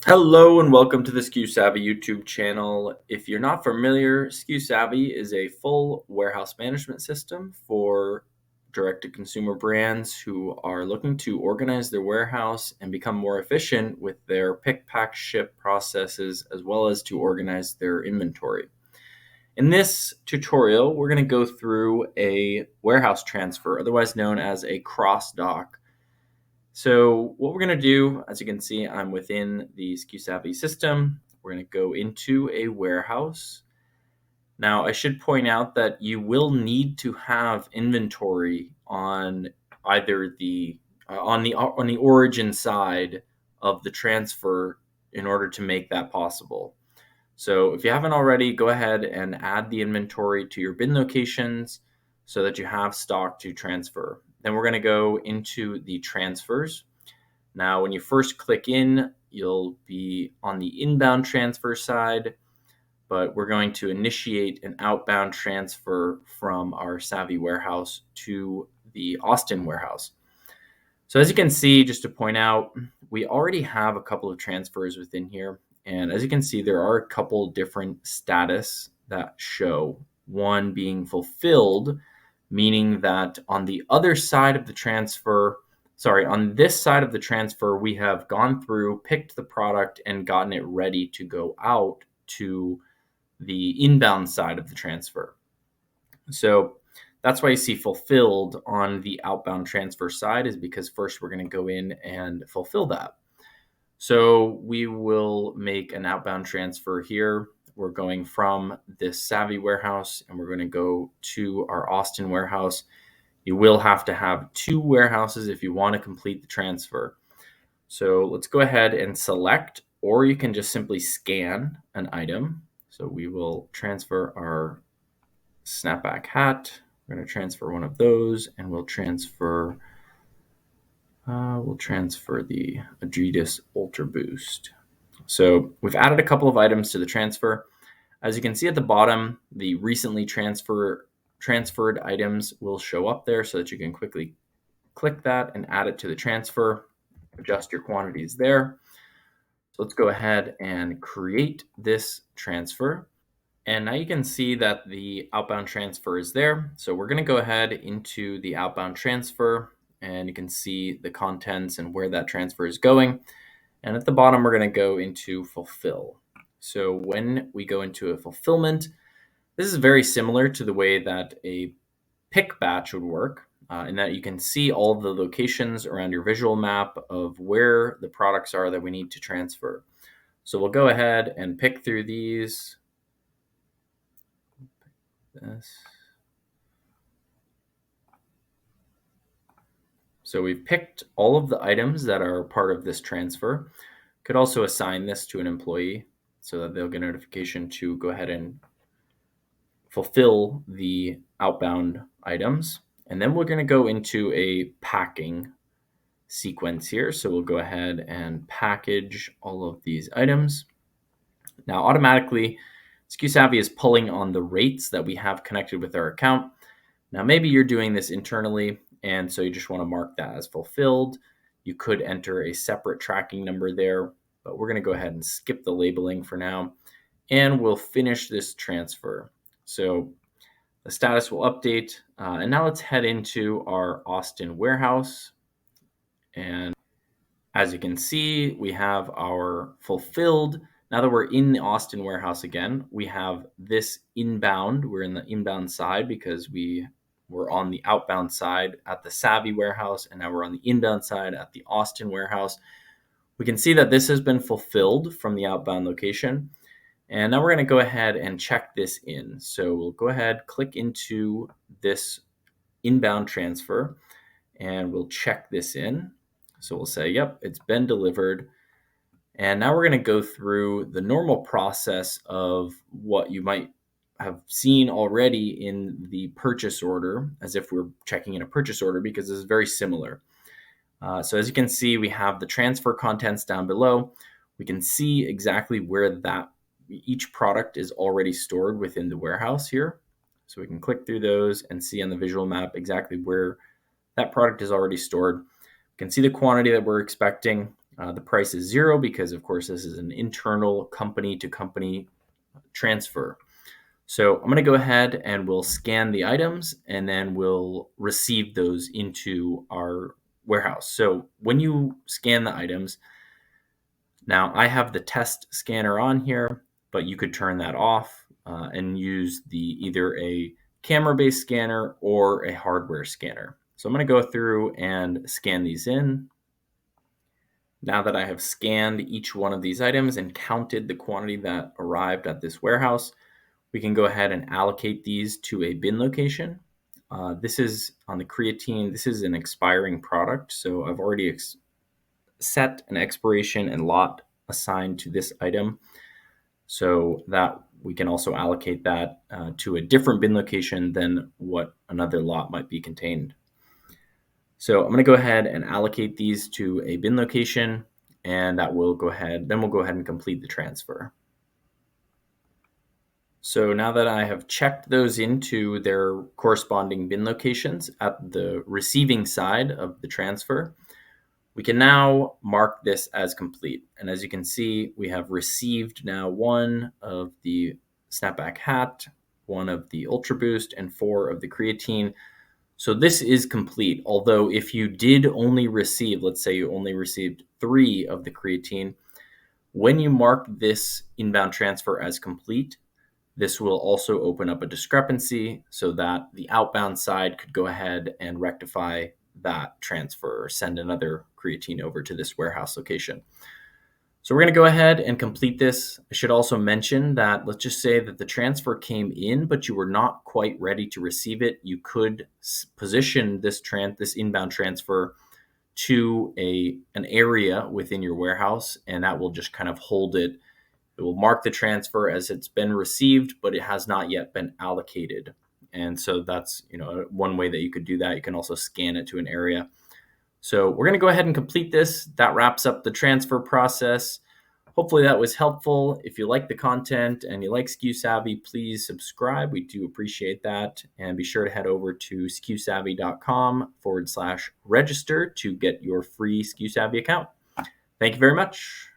Hello and welcome to the SKUSavvy YouTube channel. If you're not familiar, SKUSavvy is a full warehouse management system for direct-to-consumer brands who are looking to organize their warehouse and become more efficient with their pick, pack, ship processes, as well as to organize their inventory. In this tutorial, we're going to go through a warehouse transfer, otherwise known as a cross-dock. So what we're going to do, as you can see, I'm within the SKUSavvy system. We're going to go into a warehouse. Now, I should point out that you will need to have inventory on either the on the origin side of the transfer in order to make that possible. So if you haven't already, go ahead and add the inventory to your bin locations so that you have stock to transfer. Then we're going to go into the transfers. Now, when you first click in, you'll be on the inbound transfer side, but we're going to initiate an outbound transfer from our Savvy warehouse to the Austin warehouse. So as you can see, just to point out, we already have a couple of transfers within here. And as you can see, there are a couple different status that show. One being fulfilled, meaning that on the other side of the transfer, on this side of the transfer, we have gone through, picked the product, and gotten it ready to go out to the inbound side of the transfer. So that's why you see fulfilled on the outbound transfer side, is because first we're going to go in and fulfill that. So we will make an outbound transfer here. We're going from this Savvy warehouse and we're going to go to our Austin warehouse. You will have to have two warehouses if you want to complete the transfer. So let's go ahead and select, or you can just simply scan an item. So we will transfer our snapback hat. We're going to transfer one of those, and we'll transfer the Adidas Ultra Boost. So we've added a couple of items to the transfer. As you can see at the bottom, the recently transferred items will show up there so that you can quickly click that and add it to the transfer, adjust your quantities there. So let's go ahead and create this transfer. And now you can see that the outbound transfer is there. So we're going to go ahead into the outbound transfer, and you can see the contents and where that transfer is going. And at the bottom, we're going to go into fulfill. So when we go into a fulfillment, this is very similar to the way that a pick batch would work, in that you can see all of the locations around your visual map of where the products are that we need to transfer. So we'll go ahead and pick through these. So we've picked all of the items that are part of this transfer. Could also assign this to an employee so that they'll get a notification to go ahead and fulfill the outbound items. And then we're going to go into a packing sequence here. So we'll go ahead and package all of these items. Now, automatically, SKUSavvy is pulling on the rates that we have connected with our account. Now, maybe you're doing this internally, and so you just want to mark that as fulfilled. You could enter a separate tracking number there, but we're going to go ahead and skip the labeling for now, and we'll finish this transfer. So the status will update, and now let's head into our Austin warehouse. And as you can see, we have our fulfilled. Now that we're in the Austin warehouse again, we have this inbound. We're in the inbound side because we were on the outbound side at the Savvy warehouse, and now we're on the inbound side at the Austin warehouse. We can see that this has been fulfilled from the outbound location. And now we're going to go ahead and check this in. So we'll go ahead, click into this inbound transfer, and we'll check this in. So we'll say, yep, it's been delivered. And now we're going to go through the normal process of what you might have seen already in the purchase order, as if we're checking in a purchase order, because this is very similar. So as you can see, we have the transfer contents down below. We can see exactly where each product is already stored within the warehouse here. So we can click through those and see on the visual map exactly where that product is already stored. We can see the quantity that we're expecting. The price is 0 because, of course, this is an internal company-to-company transfer. So I'm going to go ahead and we'll scan the items, and then we'll receive those into our warehouse. So when you scan the items, now I have the test scanner on here, but you could turn that off and use either a camera-based scanner or a hardware scanner. So I'm going to go through and scan these in. Now that I have scanned each one of these items and counted the quantity that arrived at this warehouse, we can go ahead and allocate these to a bin location. This is on the creatine. This is an expiring product, so I've already set an expiration and lot assigned to this item, so that we can also allocate that to a different bin location than what another lot might be contained. So I'm going to go ahead and allocate these to a bin location, and that will go ahead. Then we'll go ahead and complete the transfer. So now that I have checked those into their corresponding bin locations at the receiving side of the transfer, we can now mark this as complete. And as you can see, we have received now 1 of the snapback hat, 1 of the Ultra Boost, and 4 of the creatine. So this is complete. Although if you did only receive, let's say you only received 3 of the creatine, when you mark this inbound transfer as complete, this will also open up a discrepancy so that the outbound side could go ahead and rectify that transfer or send another creatine over to this warehouse location. So we're going to go ahead and complete this. I should also mention that, let's just say that the transfer came in, but you were not quite ready to receive it. You could position this inbound transfer to an area within your warehouse, and that will just kind of hold it. It will mark the transfer as it's been received, but it has not yet been allocated. And so that's one way that you could do that. You can also scan it to an area. So we're going to go ahead and complete this. That wraps up the transfer process. Hopefully that was helpful. If you like the content and you like SKUSavvy, please subscribe. We do appreciate that. And be sure to head over to SKUSavvy.com/register to get your free SKUSavvy account. Thank you very much.